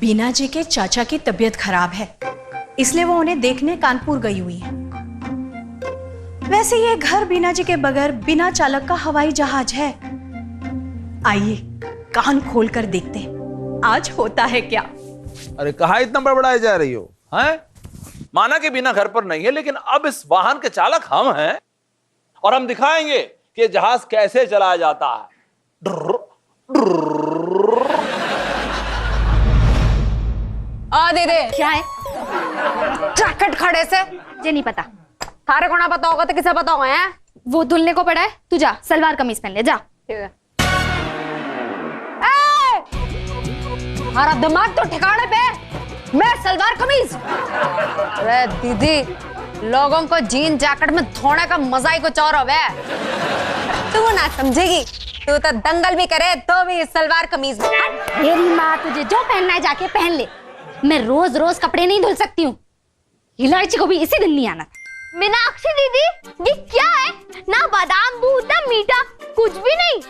बीना जी के चाचा की तबीयत खराब है, इसलिए वो उन्हें देखने कानपुर गई हुई है। वैसे ये घर बीना जी के बगैर बिना चालक का हवाई जहाज है। आइए कान खोलकर देखते हैं आज होता है क्या। अरे कहाँ इतना बड़बड़ाए जा रही हो? हैं? माना कि बिना घर पर नहीं है, लेकिन अब इस वाहन के चालक हम हैं और हम दिखाएंगे कि जहाज कैसे चलाया जाता है। दीदी क्या है? जैकेट खड़े से जे नहीं पता। थारे को ना पता होगा तो किसे पता होगा? हैं? वो धुलने को पड़ा है, तू जा सलवार कमीज पहन ले जा। ठीक है। हमारा दिमाग तो ठिकाने पे, मैं सलवार कमीज। अरे दीदी, लोगों को जीन जैकेट में धोने का मजा ही कुछ और है। तू ना समझेगी, तू तो दंगल भी करे तो भी सलवार कमीज में। मेरी माँ, तुझे जो पहनना है जाके पहन ले, मैं रोज रोज कपड़े नहीं धुल सकती हूँ। इलायची को भी इसी दिन नहीं आना। मीनाक्षी दीदी, ये क्या है? ना बादाम दूध ना मीठा, कुछ भी नहीं।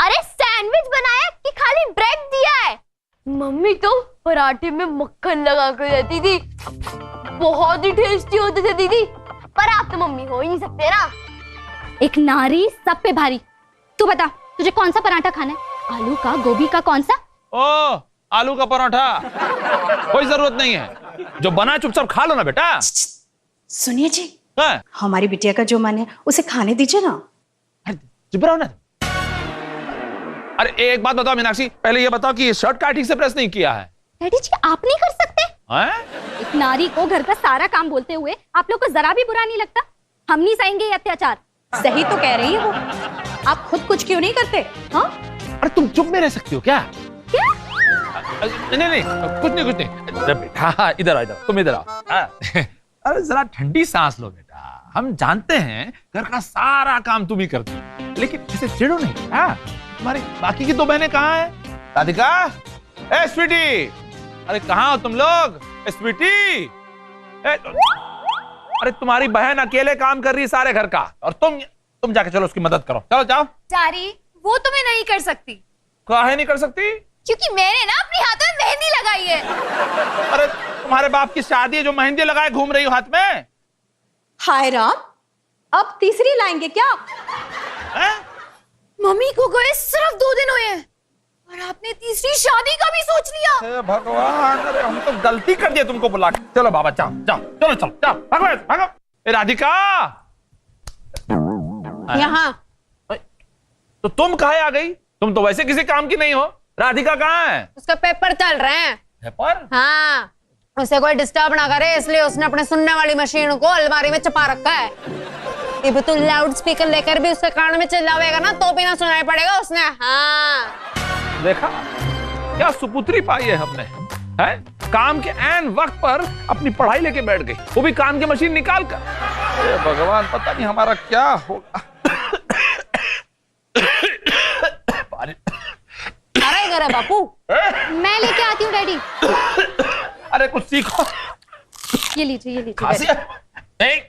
अरे सैंडविच बनाया कि खाली ब्रेड दिया है? मम्मी तो पराठे में मक्खन लगा कर देती थी, बहुत ही टेस्टी होते थे दीदी। पर आप तो मम्मी हो ही नहीं सकते ना। एक नारी सब पे भारी। तू बता, तुझे कौन सा पराठा खाना है? आलू का, गोभी का, कौन सा? ओ, आलू का पराठा। कोई जरूरत नहीं है, जो बना चुपचाप खा लो ना बेटा। सुनिए जी, हाँ? हमारी बिटिया का जो मन है उसे खाने दीजिए ना। अरे चुप रहो ना। अरे एक बात बताओ मीनाक्षी, पहले ये बताओ कि ये शर्ट का ठीक से प्रेस नहीं किया है। डैडी जी, आप नहीं कर सकते? हैं? एक नारी को घर का सारा काम बोलते हुए आप लोग को जरा भी बुरा नहीं लगता? हम नहीं सहेंगे ये अत्याचार। सही तो कह रही है वो, आप खुद कुछ क्यों नहीं करते? हाँ, अरे तुम चुप में रह सकती हो क्या? क्या? नहीं, कुछ नहीं। अरे बेटा इधर आ, तुम इधर आओ। अरे जरा ठंडी सांस लो बेटा। हम जानते हैं घर का सारा काम तुम ही करती हो, लेकिन इसे चिढ़ो नहीं। हाँ, तुम्हारी बाकी की दो बहनें कहाँ हैं? राधिका, ए स्वीटी, अरे कहाँ हो तुम लोग? स्वीटी, अरे तुम्हारी बहन अकेले काम कर रही है सारे घर का, और तुम जाके चलो उसकी मदद करो। चलो जाओ। चारी, वो तो मैं नहीं कर सकती। काहे नहीं कर सकती? क्योंकि मैंने ना अपने हाथ में मेहंदी लगाई है। अरे तुम्हारे बाप की शादी है जो मेहंदी लगाए घूम रही हो हाथ में? हाय राम, अब तीसरी लाएंगे क्या? हैं? मम्मी को गए सिर्फ 2 दिन हुए हैं और आपने तीसरी शादी का भी सोच लिया। हे भगवान, अरे हम तो गलती कर दिया तुमको बुला के। चलो बाबा, जाओ चलो भागो। ए राधिका, यहाँ तो तुम कहाँ आ गई? तुम तो वैसे किसी काम की नहीं हो। राधिका कहाँ है? उसका पेपर चल रहे हैं। पेपर? हाँ, उसे कोई डिस्टर्ब ना करे इसलिए उसने अपने सुनने वाली मशीन को अलमारी में छुपा रखा है। ये तू लाउड स्पीकर लेकर भी उसके कान में चिल्लावेगा ना तो भी ना सुनाई पड़ेगा उसने। हाँ, देखा क्या सुपुत्री पाई है हमने, है? काम के ऐन वक्त पर अपनी पढ़ाई लेके बैठ गई, वो भी कान की मशीन निकाल कर। अरे भगवान, पता नहीं हमारा क्या होगा। अरे बापू, मैं लेके आती हूँ डैडी। अरे कुछ सीखो। ये लीजिए खांसी है? नहीं,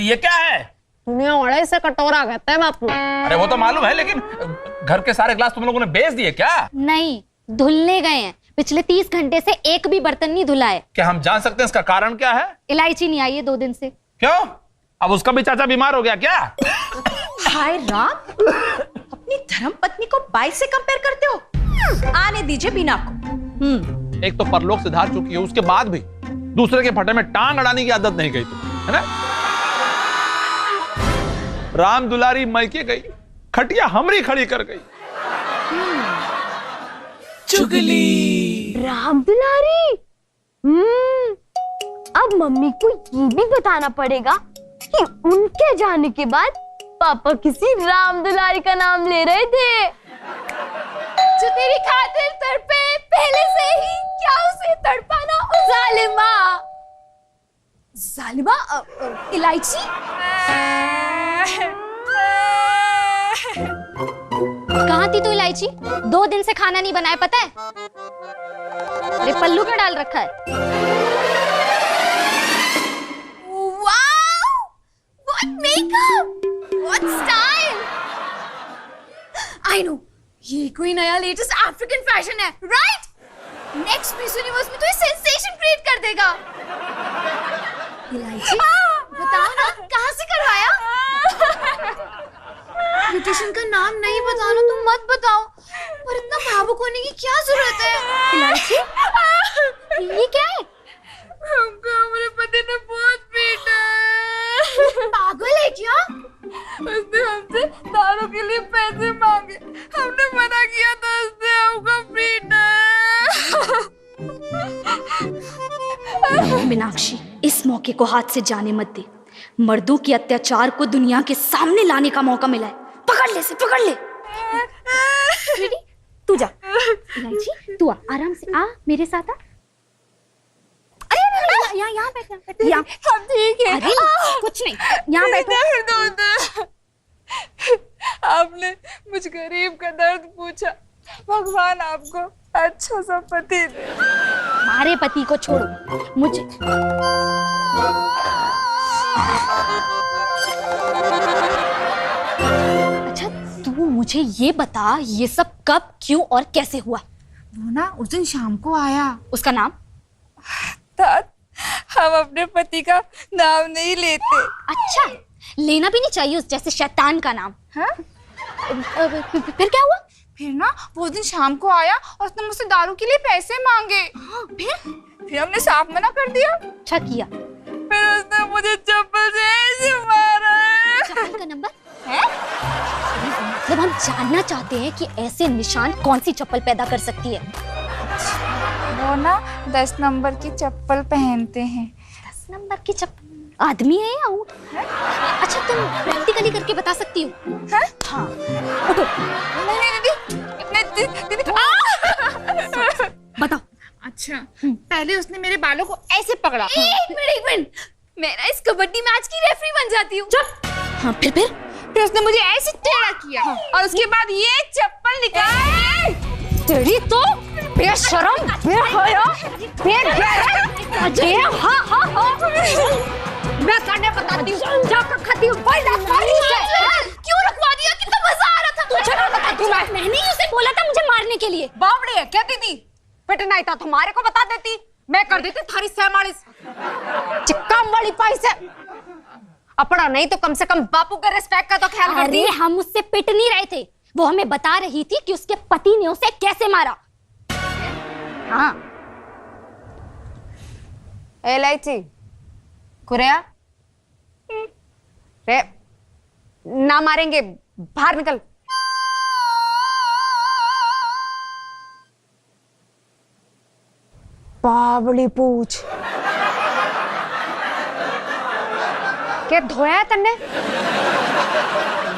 ये क्या है? दुनिया वाले से कटोरा कहते हैं बापू। अरे वो तो मालूम है, लेकिन घर के सारे ग्लास तुम लोगों ने बेच दिए क्या? नहीं, धुलने गए हैं। पिछले 30 घंटे से एक भी बर्तन नहीं धुला है। क्या हम जान सकते हैं इसका कारण क्या है? इलायची नहीं आई है 2 दिन से। क्यों? अब उसका भी चाचा बीमार हो गया क्या? हाय राम, अपनी धर्म पत्नी को बाई से कंपेयर करते हो? आने दीजिए बीना को। एक तो परलोक से धार चुकी है, उसके बाद भी दूसरे के फटे में टांग अड़ाने की आदत नहीं गई तुम्हें, है ना? राम दुलारी मैके गई, खटिया हमरी खड़ी कर गई। चुगली राम दुलारी। अब मम्मी को ये भी बताना पड़ेगा कि उनके जाने के बाद पापा किसी राम दुलारी का नाम ले रहे थे, जो तेरी खातिर तड़पे पहले से ही। क्या उसे तड़पाना? जालिमा इलायची। कहाँ थी तू इलायची? 2 दिन से खाना नहीं बनाया, पता है? अरे पल्लू क्या डाल रखा है? Wow, what makeup, what style! I know, ये कोई नया लेटेस्ट अफ्रीकन फैशन है, राइट? नेक्स्ट मिस यूनिवर्स में तो ये सेंसेशन क्रिएट कर देगा। इलायची, बताओ ना कहाँ से करवाया? ब्यूटिशियन का नाम नहीं बताना तो मत बताओ, पर इतना भावुक होने की क्या जरूरत है? इलायची, ये क्या है? हमको हमारे पति ने बहुत पीटा। पागल है क्या? उसने हमसे दारू के लिए पैसे मांगे, हमने मना किया था, उसने हमको पीटा। मीनाक्षी, इस मौके को हाथ से जाने मत दे। मर्दों के अत्याचार को दुनिया के सामने लाने का मौका मिला है। पकड़ ले, से पकड़ ले। रेडी? तू जा। इलायची, तू आ, आराम से आ, मेरे साथ आ। यहाँ बैठ, यहाँ। हम ठीक है। अरे कुछ नहीं, यहाँ बैठो। आपने मुझ गरीब का दर्द पूछा, भगवान आपको अच्छा सा पति दे। हमारे पति को छोड़ो, मुझे अच्छा तू मुझे ये बता, ये सब कब, क्यों और कैसे हुआ? वो ना उस दिन शाम को आया। उसका नाम? हम अपने पति का नाम नहीं लेते। अच्छा, लेना भी नहीं चाहिए उस जैसे शैतान का नाम। हाँ? फिर क्या हुआ? फिर ना वो दिन शाम को आया और उसने मुझसे दारू के लिए पैसे मांगे। फिर हमने साफ मना कर दिया। अच्छा किया। फिर उसने मुझे चप्पल से ऐसे मारा। चप्पल का नंबर है? मतलब हम जानना चाहते हैं कि ऐसे निशान कौन सी चप्पल पैदा कर सकती है। वो ना 10 नंबर की चप्पल पहनते हैं। 10 नंबर की चप्पल? आदमी है या ऊँट? अच्छा तुम प्रैक्टिकली करके बता सकती हो? हाँ। उठो। नहीं दीदी, दीदी बताओ। अच्छा, पहले उसने मेरे बालों को ऐसे पकड़ा। एक मिनट, मैं ना इस कबड्डी मैच की रेफरी बन जाती हूँ। चुप। हाँ, फिर उसने मुझे ऐसे टेढ़ा किया और उसके बाद ये चप्पल निकाल। तेरी तो बेशरम, बेहया, बेगैरत। हाँ। मैं करने बताती हूँ, जाकर खाती हूँ। क्यों रुकवा दिया? कितना मजा आ रहा था। तुझे ना बताती हूँ, मैंने ही उसे बोला था मुझे मारने के लिए। बावड़ी है क्या दीदी? पिटना ही था तुम्हारे को बता देती, मैं कर देती थारी सहमालिश। चिक्का वाली पाई से अपना नहीं तो कम से कम बापू का रिस्पेक्ट का तो ख्याल करती। अरे हम उससे पिट नहीं रहे थे, वो हमें बता रही थी कि उसके पति ने उसे कैसे मारा। हाँ। इलायची, कुरिया, रे ना मारेंगे, बाहर निकल। बावड़ी पूछ क्या धोया है तन्ने?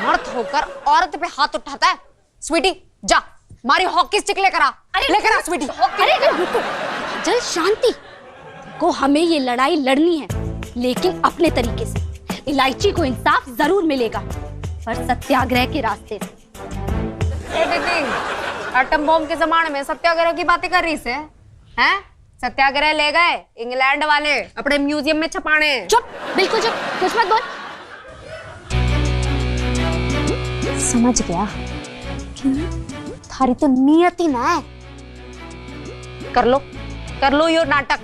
मर्द होकर औरत पे हाथ उठाता है। स्वीटी जा, मारी हॉकी स्टिक लेकर आ। लेकर आ स्वीटी। अरे रुको, जल शांति को, हमें ये लड़ाई लड़नी है लेकिन अपने तरीके से। इलायची को इंसाफ जरूर मिलेगा, पर सत्याग्रह के रास्ते से। दीदी, एटम बॉम्ब के जमाने में सत्याग्रह की बातें कर रही से हैं? सत्याग्रह ले गए इंग्लैंड वाले अपने म्यूजियम में छपाने। चुप, बिल्कुल चुप, कुछ मत बोल। समझ गया, थारी तो नियत ही ना है। कर लो यो नाटक।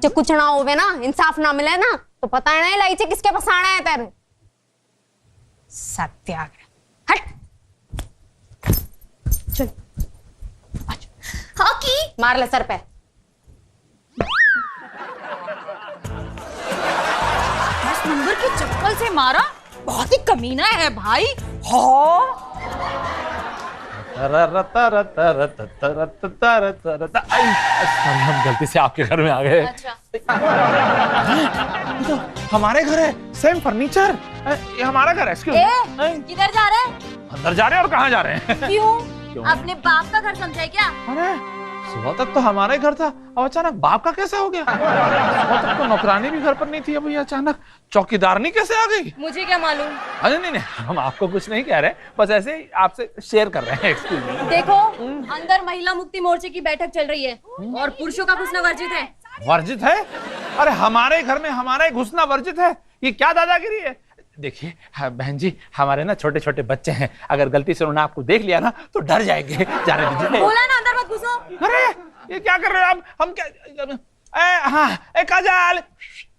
जो कुछ ना होवे ना, इंसाफ ना मिले ना, तो पता है ना इलायची किसके पास आना है तेरे। सत्याग्रह हट। चल हॉकी मार ले सर पे। 10 नंबर की चप्पल से मारा, बहुत ही कमीना है भाई। हम गलती से आपके घर में आ गए। हमारे घर है, सेम फर्नीचर। ये हमारा घर है। किधर जा रहे हैं? अंदर जा रहे हैं। और कहाँ जा रहे हैं? क्यों? अपने बाप का घर समझे क्या? अरे सुबह तक तो हमारा ही घर था, अब अचानक बाप का कैसे हो गया? सुबह तक तो नौकरानी भी घर पर नहीं थी, अब ये अचानक चौकीदारनी कैसे आ गई? मुझे क्या मालूम। अरे नहीं, हम आपको कुछ नहीं कह रहे, बस ऐसे ही आपसे शेयर कर रहे हैं। Excuse me. देखो, अंदर महिला मुक्ति मोर्चे की बैठक चल रही है और पुरुषों का घुसना वर्जित है। वर्जित है? अरे हमारे घर में हमारा ही घुसना वर्जित है? ये क्या दादागिरी है? देखिए हाँ, बहन जी हमारे ना छोटे छोटे बच्चे हैं, अगर गलती से उन्होंने आपको देख लिया ना तो डर जाएंगे। जाने दीजिए। बोला ना अंदर मत घुसो। अरे ये क्या कर रहे हो आप? हम क्या हाँ काजल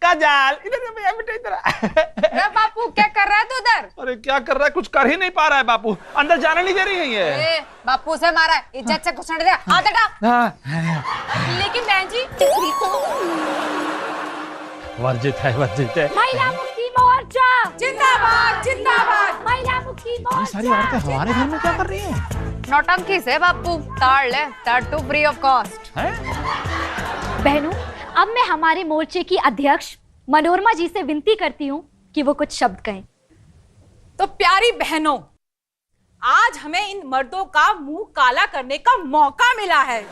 काजल इधर बेटा इधर। अरे बापू क्या कर रहा है तू उधर? अरे क्या कर रहा है, कुछ कर ही नहीं पा रहा है बापू, अंदर जाने नहीं दे रही है ये। बापू से मारा है, इज्जत से घुसने दे। हाथ हटा। लेकिन बहन जी वर्जित है। महिला मुक्ति मोर्चा जिंदाबाद जिंदाबाद। महिला मुक्ति ये मोर्चा। सारी औरतें हमारे घर में क्या कर रही हैं? नौटंकी से बापू ताड़ ले, that too free of cost. बहनों, अब मैं हमारे मोर्चे की अध्यक्ष मनोरमा जी से विनती करती हूँ कि वो कुछ शब्द कहें। तो प्यारी बहनों, आज हमें इन मर्दों का मुंह काला करने का मौका मिला है,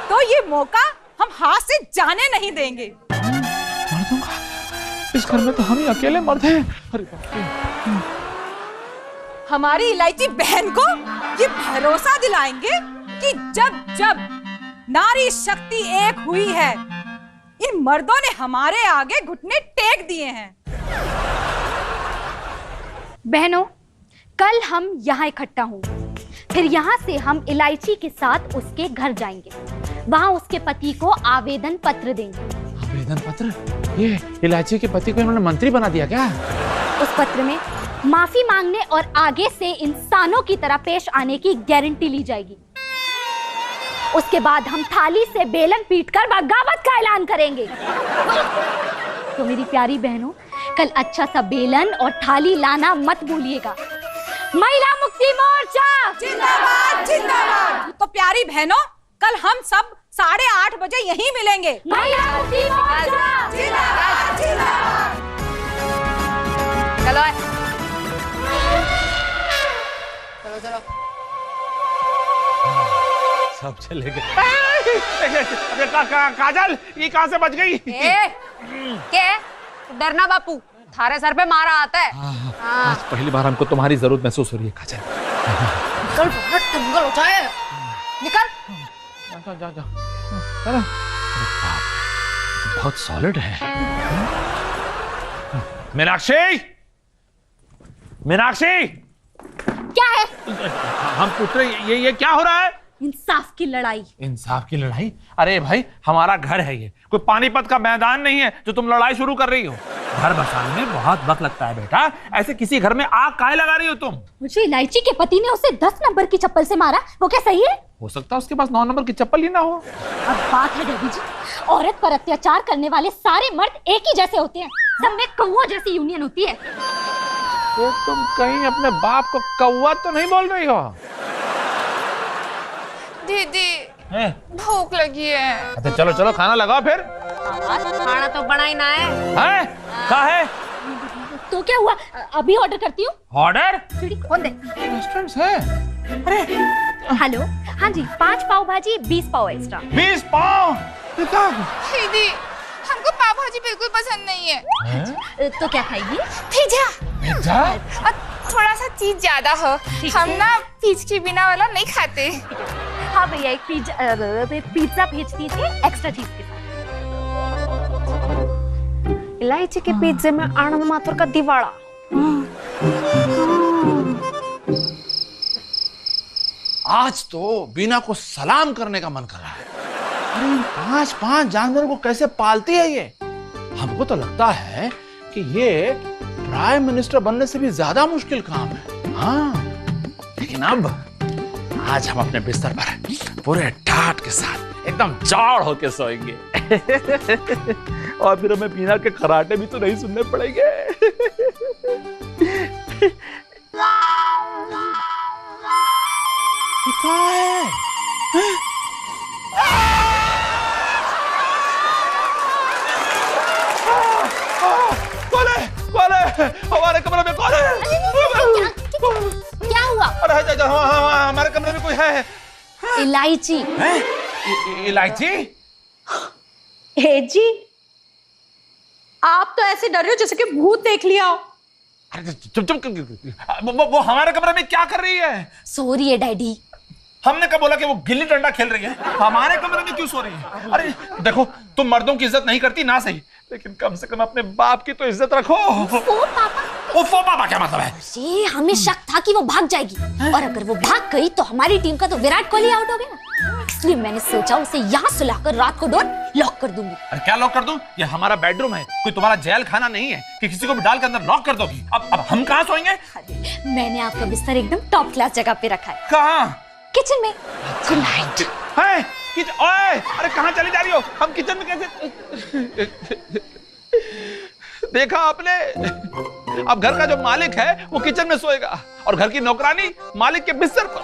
तो ये मौका हम हाथ से जाने नहीं देंगे। मर्दों का? इस घर में तो हम ही अकेले मर्द हैं। अरे बाप रे। हमारी इलायची बहन को ये भरोसा दिलाएंगे कि जब जब नारी शक्ति एक हुई है, इन मर्दों ने हमारे आगे घुटने टेक दिए हैं। बहनों, कल हम यहाँ इकट्ठा होंगे, फिर यहाँ से हम इलायची के साथ उसके घर जाएंगे, वहाँ उसके पति को आवेदन पत्र देंगे। आवेदन पत्र? ये इलायची के पति को इन्होंने मंत्री बना दिया क्या? उस पत्र में माफी मांगने और आगे से इंसानों की तरह पेश आने की गारंटी ली जाएगी। उसके बाद हम थाली से बेलन पीटकर बगावत का ऐलान करेंगे। तो मेरी प्यारी बहनों, कल अच्छा सा बेलन और थाली लाना मत भूलिएगा। महिला मुक्ति मोर्चा जिंदाबाद जिंदाबाद। तो प्यारी बहनों, कल हम सब 8:30 बजे यहीं मिलेंगे। महिला मुक्ति मोर्चा जिंदाबाद जिंदाबाद। चलो आए। चलो चलो। सब चले गए। काजल ये कहां से बच गई? क्या डरना बापू, थारे सर पे मारा आता है। आज पहली बार हमको तुम्हारी जरूरत महसूस हो रही है काजल। निकल टंगल हो जाए। निकल। जा। अरे बहुत सॉलिड है। मीनाक्षी क्या है? हम पूछ रहे ये क्या हो रहा है? इंसाफ की लड़ाई। इंसाफ की लड़ाई? अरे भाई हमारा घर है ये, कोई पानीपत का मैदान नहीं है जो तुम लड़ाई शुरू कर रही हो। घर बसाने में बहुत वक्त लगता है बेटा, ऐसे किसी घर में आग काहे लगा रही हो तुम? मुझे इलायची के पति ने उसे 10 नंबर की चप्पल से मारा, वो क्या सही है? हो सकता है उसके पास 9 नंबर की चप्पल ही ना हो। अब बात है डैडी जी, औरत पर अत्याचार करने वाले सारे मर्द एक ही जैसे होते हैं, सब में कौवा जैसी यूनियन होती है। तो तुम कहीं अपने बाप को कौवा तो नहीं बोल रही हो? दीदी भूख लगी है। अच्छा चलो चलो खाना लगाओ फिर। खाना तो बना ही ना है। हैं? क्या है? तो क्या हुआ, अभी ऑर्डर करती हूँ। ऑर्डर? खोल दे। रेस्टोरेंट है? हेलो, हाँ जी, 5 पाव भाजी 20 पाव एक्स्ट्रा। 20 पाव? दीदी हमको पाव भाजी बिल्कुल पसंद नहीं है। तो क्या खाएगी? पिज्जा। पिज्जा? और थोड़ा सा चीज ज्यादा हो, हम ना चीज के बिना वाला नहीं खाते। हाँ भैया, एक पिज्जा भेज दीजिए एक्स्ट्रा चीज के साथ। इलायची के पिज्जे में आनंद माथुर का दिवाड़ा। आज तो बीना को सलाम करने का मन कर रहा है। अरे इन 5 जानवरों को कैसे पालती है ये? हमको तो लगता है कि ये प्राइम मिनिस्टर बनने से भी ज्यादा मुश्किल काम है। हाँ, लेकिन अब आज हम अपने बिस्तर पर पूरे ठाट के साथ एकदम जाड़ होके सोएंगे। और फिर हमें बीना के खराटे भी तो नहीं सुनने पड़ेंगे। क्या है? कौन है? हमारे कमरे में कौन है? क्या हुआ? अरे हमारे कमरे में कोई है? इलायची। इलायची? हे जी, आप तो ऐसे डर रहे हो जैसे कि भूत देख लिया हो। अरे चुप वो हमारे कमरे में क्या कर रही है? सो रही है डैडी। हमने कब बोला कि वो गिल्ली डंडा खेल रही है? हमारे कमरे में क्यों सो रही है? अरे देखो, तुम मर्दों की इज्जत नहीं करती ना सही, लेकिन कम से कम अपने बाप की तो इज्जत रखो। पापा उफ पापा क्या मतलब है? ये हमें शक था कि वो भाग जाएगी, और अगर वो भाग गई तो हमारी टीम का तो विराट कोहली आउट हो गया। इसलिए मैंने सोचा उसे यहाँ सुलाकर रात को डोर लॉक कर दूंगी। अरे क्या लॉक कर दूं? ये हमारा बेडरूम है, कोई तुम्हारा जेल खाना नहीं है कि किसी को भी डाल के अंदर लॉक कर दोगी। अब हम कहाँ सोएंगे? मैंने आपका बिस्तर एकदम टॉप क्लास जगह पे रखा है, कहाँ? किचन में। Good night. है किचन? ओए अरे कहाँ चली जा रही हो? हम किचन में कैसे? देखा आपने, अब घर का जो मालिक है वो किचन में सोएगा और घर की नौकरानी मालिक के बिस्तर पर।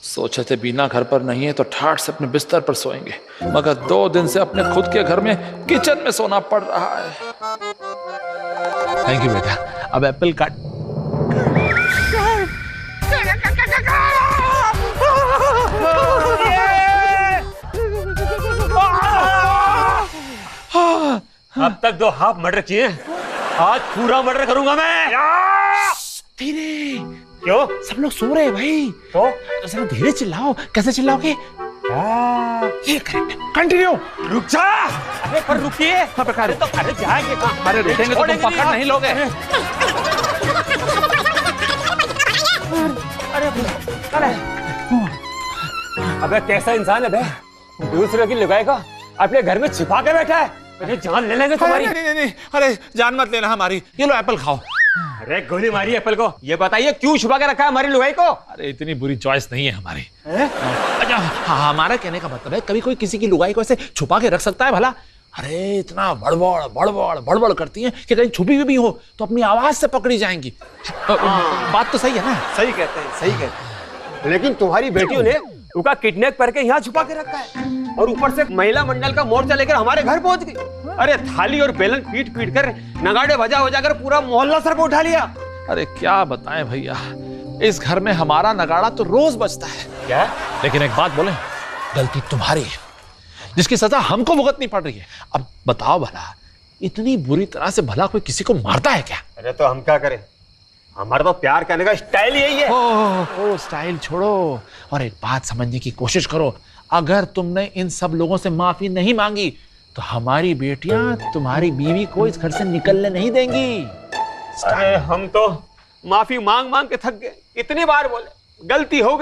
सोचे थे बीना घर पर नहीं है तो ठाठ से अपने बिस्तर पर सोएंगे, मगर 2 दिन से अपने खुद के घर में किचन में सोना पड़ रहा है। थैंक यू बेटा। अब एप्पल काट। अब तक 2 हाफ मर्डर किए, आज पूरा मर्डर करूंगा मैं। धीरे, क्यों? सब लोग सो रहे हैं भाई, तो जरा धीरे चिल्लाओ। कैसे चिल्लाओगे? ये करेक्ट, कंटिन्यू। रुक जा। अरे पर रुकिए। अरे जाएंगे कहाँ? अरे रुकेंगे तो तुम पकड़ नहीं लोगे। अबे कैसा इंसान है बे, दूसरे की लुगाई को अपने घर में छिपा के बैठा है। अरे जान ले लेंगे तुम्हारी। नहीं, अरे जान मत लेना हमारी। ये लो एप्पल खाओ। अरे गोली मारी एप्पल को। ये बताइए क्यों छुपा के रखा है हमारी लुगाई को? अरे इतनी बुरी चॉइस नहीं है हमारी। अच्छा हमारा कहने का मतलब है कभी कोई किसी की लुगाई को ऐसे छुपा के रख सकता है भला? अरे इतना बड़बड़ करती हैं कि कहीं छुपी हुई भी हो तो अपनी आवाज से पकड़ी जाएंगी। बात तो सही है ना? सही कहते हैं, सही कहते हैं। लेकिन तुम्हारी बेटियों ने उसका किडनैप करके यहाँ छुपा के रखा है और ऊपर से महिला मंडल का मोर्चा लेकर हमारे घर पहुंच गई। अरे थाली और बेलन पीट कर नगाड़े बजा कर पूरा मोहल्ला सर पे उठा लिया। अरे क्या बताएं भैया, इस घर में हमारा नगाड़ा तो रोज बजता है। क्या? लेकिन एक बात बोले, गलती तुम्हारी है, जिसकी सजा हमको भुगतनी पड़ रही है। अब बताओ भला, इतनी बुरी तरह से भला कोई किसी को मारता है क्या? अरे तो हम क्या करें, हमारा तो प्यार करने का स्टाइल यही है। ओ स्टाइल छोड़ो और एक बात समझने की कोशिश करो। अगर तुमने इन सब लोगों से माफी नहीं मांगी तो हमारी बेटियां तुम्हारी बीवी को इस घर से निकलने नहीं देंगी। अरे हम तो माफी मांग मांग के थक गए, इतनी बार बोले गलती हो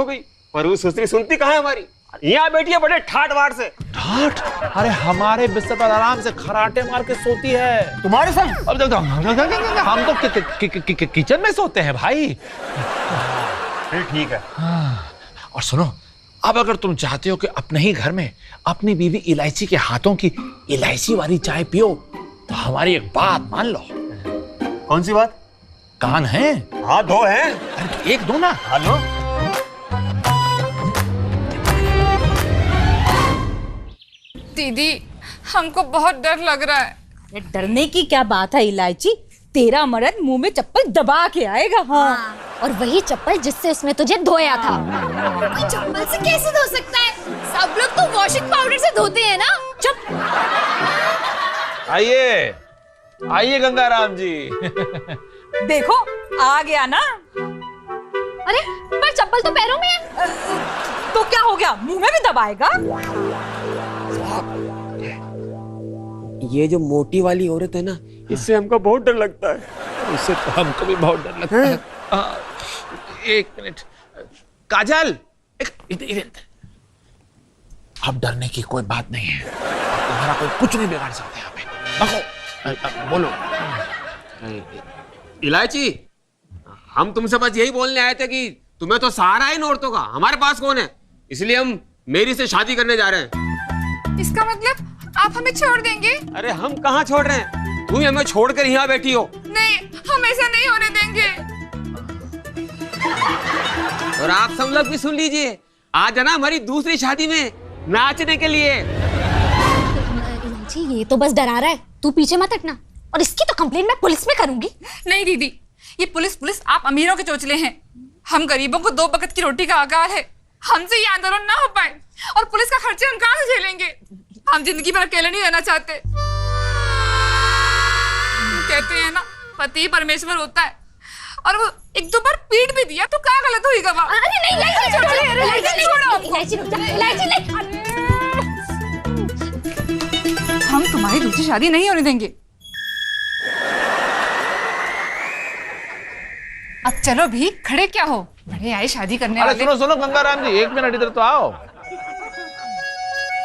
गई पर वो सुसरी सुनती कहाँ है हमारी। यहाँ बैठी है बड़े ठाट वाट से। ठाट? अरे हमारे बिस्तर पर आराम से खराटे मार के सोती है। तुम्हारे संग? अब हम तो किचन में सोते हैं भाई। फिर ठीक है। और सुनो, अब अगर तुम चाहते हो कि अपने ही घर में अपनी बीवी इलायची के हाथों की इलायची वाली चाय पियो तो हमारी एक बात मान लो। कौन सी बात? कान है? हाँ 2 हैं। अरे तो एक दो ना। हेलो दीदी, हमको बहुत डर लग रहा है। डरने की क्या बात है इलायची, तेरा मर्द मुंह में चप्पल दबा के आएगा। हाँ, और वही चप्पल जिससे उसने तुझे धोया था। कोई चप्पल से कैसे धो सकता है? सब लोग तो वॉशिंग पाउडर से धोते हैं ना। चुप। आइए आइए गंगाराम जी। देखो आ गया ना। अरे पर चप्पल तो पैरों में है। तो क्या हो गया, मुंह में भी दबाएगा? ये जो मोटी वाली औरत है ना, इससे हमको बहुत डर लगता है। उससे तो हमको भी बहुत डर लगता है। एक मिनट काजल, इधर। अब डरने की कोई बात नहीं है, तुम्हारा कोई कुछ नहीं बिगाड़ सकता यहाँ पे। बोलो। इलायची, हम तुमसे बस यही बोलने आए थे कि तुम्हें तो सहारा है इन औरतों का, हमारे पास कौन है, इसलिए हम मेरी से शादी करने जा रहे हैं। इसका मतलब आप हमें छोड़ देंगे? अरे हम कहाँ छोड़ रहे हैं, तुम हमें छोड़कर यहाँ बैठी हो। नहीं, हम ऐसा नहीं होने देंगे। और आप सब लोग भी सुन लीजिए, आज है ना हमारी दूसरी शादी में नाचने के लिए। इलायची, ये तो बस डरा रहा है, तू पीछे मत हटना, और इसकी तो कंप्लेंट मैं पुलिस में करूंगी। नहीं दीदी, ये पुलिस आप अमीरों के चोचले हैं। हम गरीबों को 2 वक्त की रोटी का आकार है। हमसे ये आंदोलन ना हो पाए और पुलिस का खर्चे हम कहाँ से झेलेंगे? हम जिंदगी भर अकेले नहीं रहना चाहते। कहते हैं ना, पति परमेश्वर होता है, और वो 1-2 बार पीट भी दिया तो क्या गलत हुई गवा? अरे नहीं, हम तुम्हारी दूसरी शादी नहीं होने देंगे। अब चलो भी, खड़े क्या हो, बड़े आए शादी करने अरे वाले। सुनो सुनो गंगाराम जी, 1 मिनट इधर तो आओ।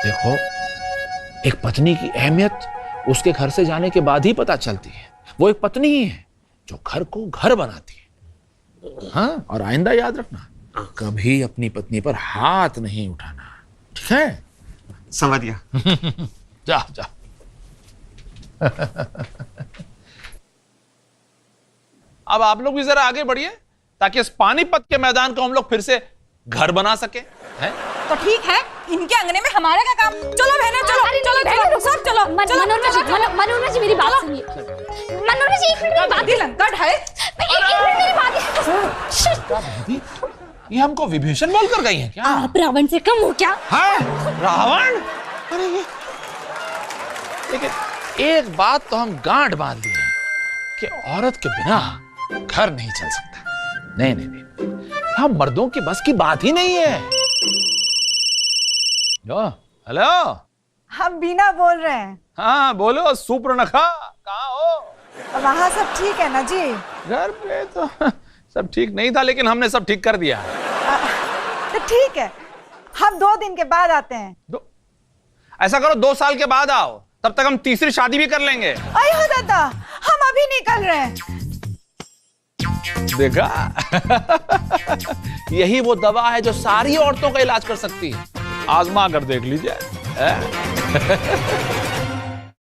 देखो, एक पत्नी की अहमियत उसके घर से जाने के बाद ही पता चलती है। वो एक पत्नी ही है जो घर को घर बनाती है। हाँ, और आइंदा याद रखना, कभी अपनी पत्नी पर हाथ नहीं उठाना, ठीक है? समझ गया। जा जा। अब आप लोग भी जरा आगे बढ़िए ताकि इस पानीपत के मैदान को हम लोग फिर से घर बना सके, हैं? तो ठीक है, इनके अंगने में हमारा क्या काम? चलो बहना, चलो चलो चलो सब चलो। मनोरमा जी, मनोरमा जी मेरी बात सुनिए। मनोरमा जी एक मिनट मेरी बात, दादी लंका ढाए। एक मिनट मेरी बात। ये हमको विभीषण बोलकर गई हैं क्या? आप रावण से कम हो क्या? हाँ, रावण? अरे ये, लेकिन एक बात तो हम गांठ बांध ली है कि औरत के बिना घर नहीं चल सकता। नहीं नहीं नहीं, हम मर्दों की बस की बात ही नहीं है। हेलो, हम बीना बोल रहे हैं। हाँ बोलो सुपर्णखा, कहाँ हो? वहाँ सब ठीक है ना जी? घर पे तो सब ठीक नहीं था, लेकिन हमने सब ठीक कर दिया। तो ठीक है, हम 2 दिन के बाद आते हैं। ऐसा करो 2 साल के बाद आओ, तब तक हम तीसरी शादी भी कर लेंगे। अरे हो दादा, हम अभी निकल रहे हैं। देखा? यही वो दवा है जो सारी औरतों का इलाज कर सकती है। आजमा कर देख लीजिए।